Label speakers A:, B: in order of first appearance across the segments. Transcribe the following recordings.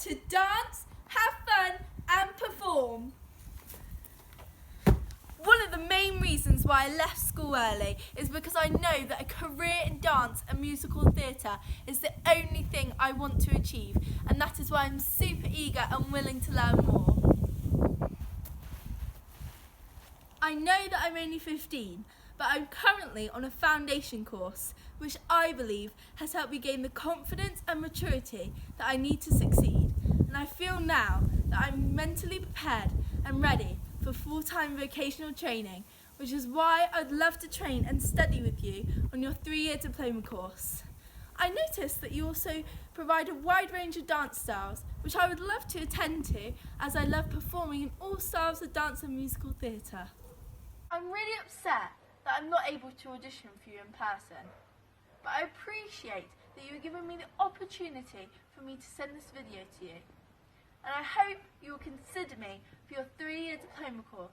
A: to dance, have fun and perform. One of the main reasons why I left school early is because I know that a career in dance and musical theatre is the only thing I want to achieve, and that is why I'm super eager and willing to learn more. I know that I'm only 15, but I'm currently on a foundation course, which I believe has helped me gain the confidence and maturity that I need to succeed, and I feel now that I'm mentally prepared and ready for full-time vocational training, which is why I'd love to train and study with you on your 3-year diploma course. I noticed that you also provide a wide range of dance styles, which I would love to attend to, as I love performing in all styles of dance and musical theatre. I'm really upset that I'm not able to audition for you in person, but I appreciate that you have given me the opportunity for me to send this video to you, and I hope you will consider me for your 3-year diploma course.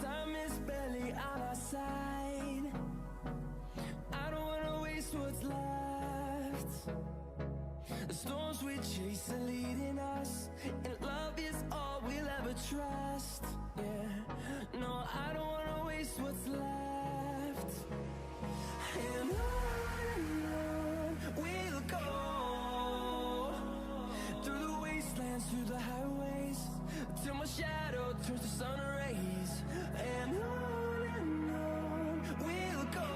B: Time is barely on our side. I don't wanna waste what's left. The storms we chase are leading us, and love is all we'll ever trust. Yeah, no, I don't wanna waste what's left. And on we'll go, through the wastelands, through the highways, till my shadow turns to sun rays. And on we'll go,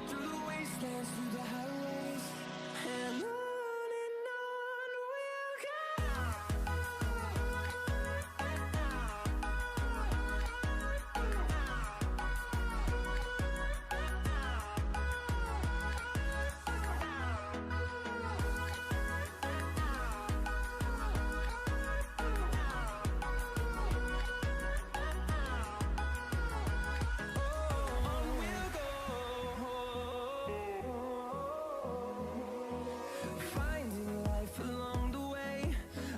B: through the wastelands, through the highways, and on we'll go. Finding life along the way,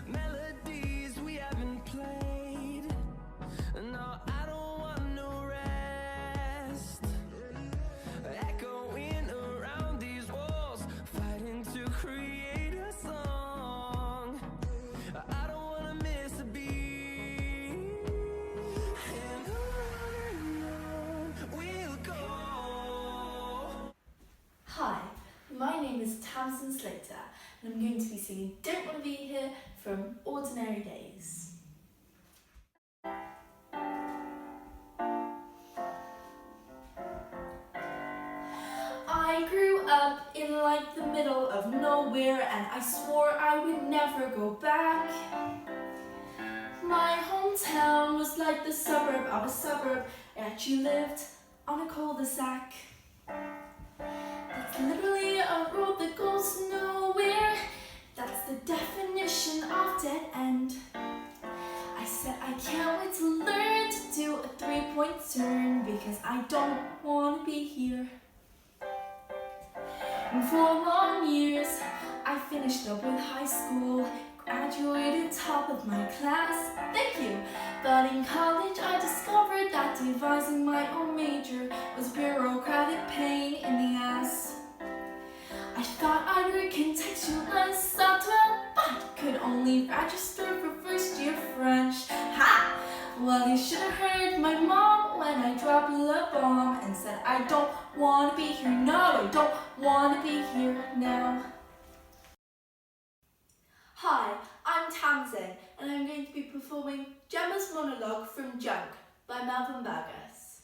B: melodies we haven't played. No, I don't want no rest. Echoing around these walls, fighting to create a song. I don't wanna miss a beat. And on we'll go.
A: Hi, my name is Tamzin Slater, and I'm going to be singing Don't Want to Be Here from Ordinary Days. I grew up in like the middle of nowhere, and I swore I would never go back. My hometown was like the suburb of a suburb. I actually lived on a cul-de-sac. That's literally a road that goes nowhere. That's the definition of dead end. I said I can't wait to learn to do a three-point turn, because I don't want to be here. And for long years I finished up with high school, graduated top of my class, thank you. But in college I discovered that devising my own major was bureaucratic pain in the ass. I thought I would contextualize software, but could only register for first year French. Ha! Well, you should have heard my mom when I dropped the bomb and said I don't want to be here, no, I don't want to be here now. Hi, I'm Tamzin, and I'm going to be performing Gemma's monologue from Junk by Melvin Burgess.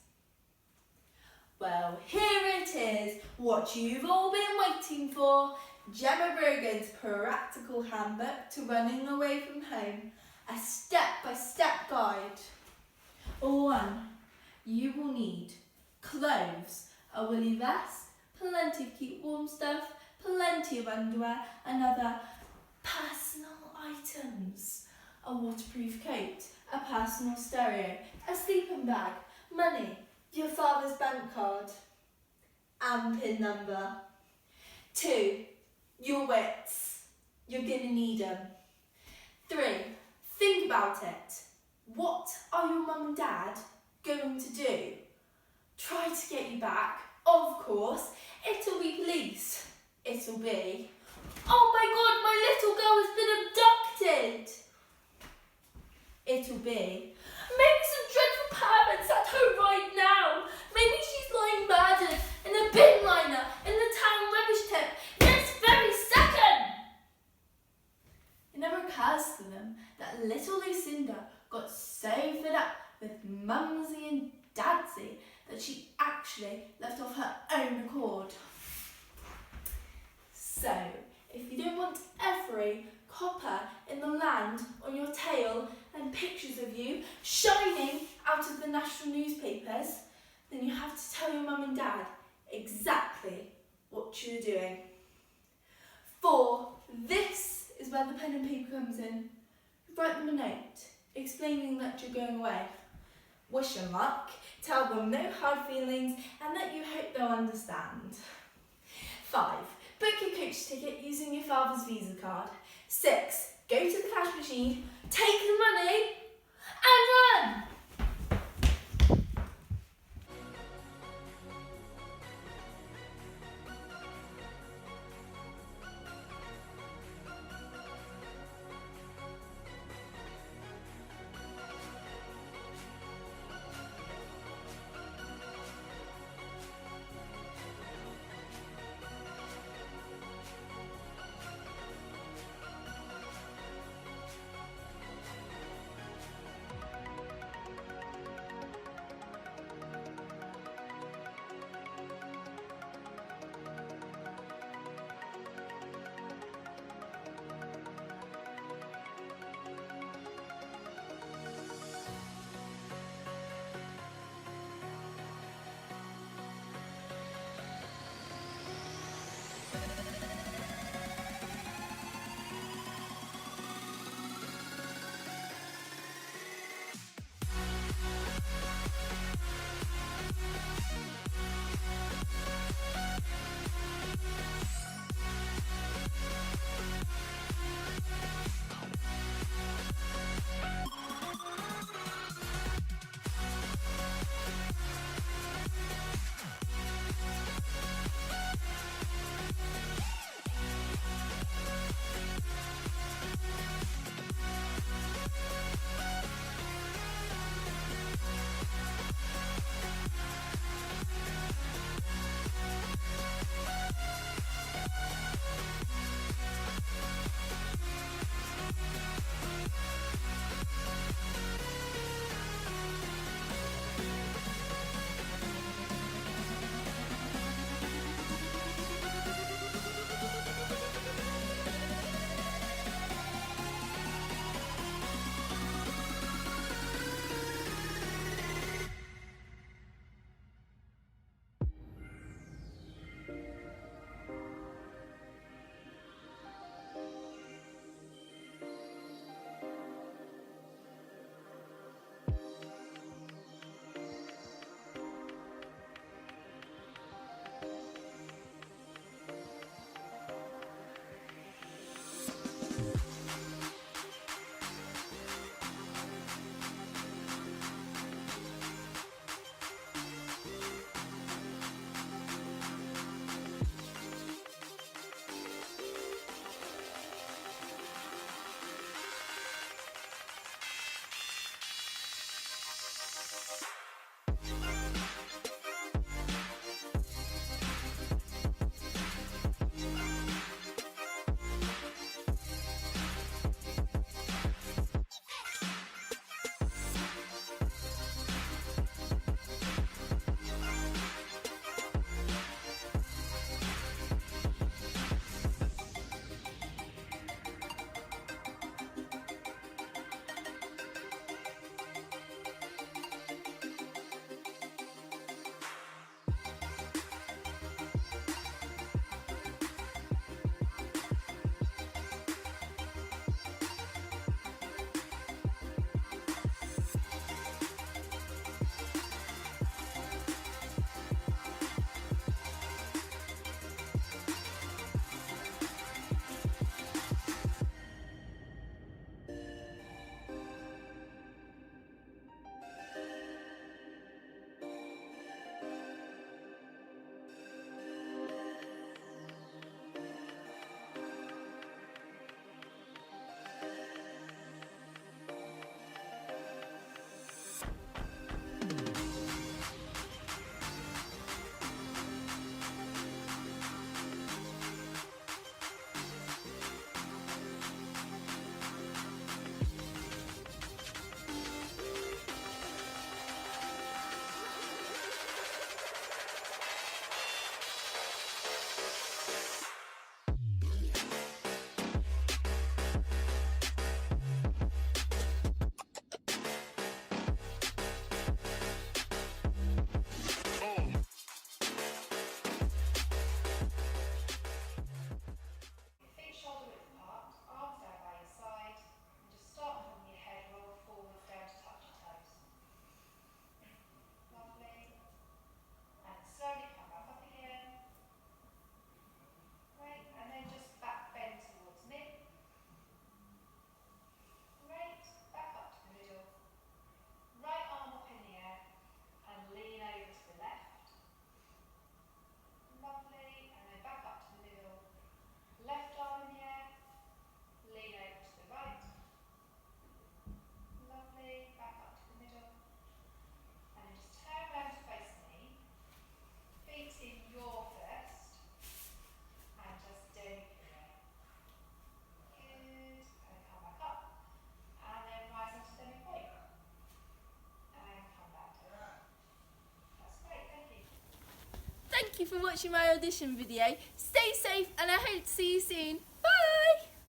A: Well, here it is, what you've all been waiting for. Gemma Bergen's practical handbook to running away from home. A step-by-step guide. 1. You will need clothes, a woolly vest, plenty of cute warm stuff, plenty of underwear, and other personal items. A waterproof coat, a personal stereo, a sleeping bag, money, your father's bank card, and PIN number. 2. Your wits. You're gonna need them. 3. Think about it. What are your mum and dad going to do? Try to get you back. Of course, it'll be police. It'll be, oh my God, my little girl has been abducted. It'll be, maybe some dreadful parents at home right now. Maybe she's lying murdered in a bin liner in the town rubbish tip this very second. It never occurs to them that little Lucinda got so fed up with Mumsy and Dadsy that she actually left off her own accord. So, if you don't want every copper in the land on your tail and pictures of you shining out of the national newspapers, then you have to tell your mum and dad exactly what you're doing. 4. This is where the pen and paper comes in. Write them a note explaining that you're going away. Wish them luck, tell them no hard feelings, and that you hope they'll understand. 5. Book your coach ticket using your father's Visa card. 6. Go to the cash machine, take the money, And run! you for watching my audition video. Stay safe and I hope to see you soon.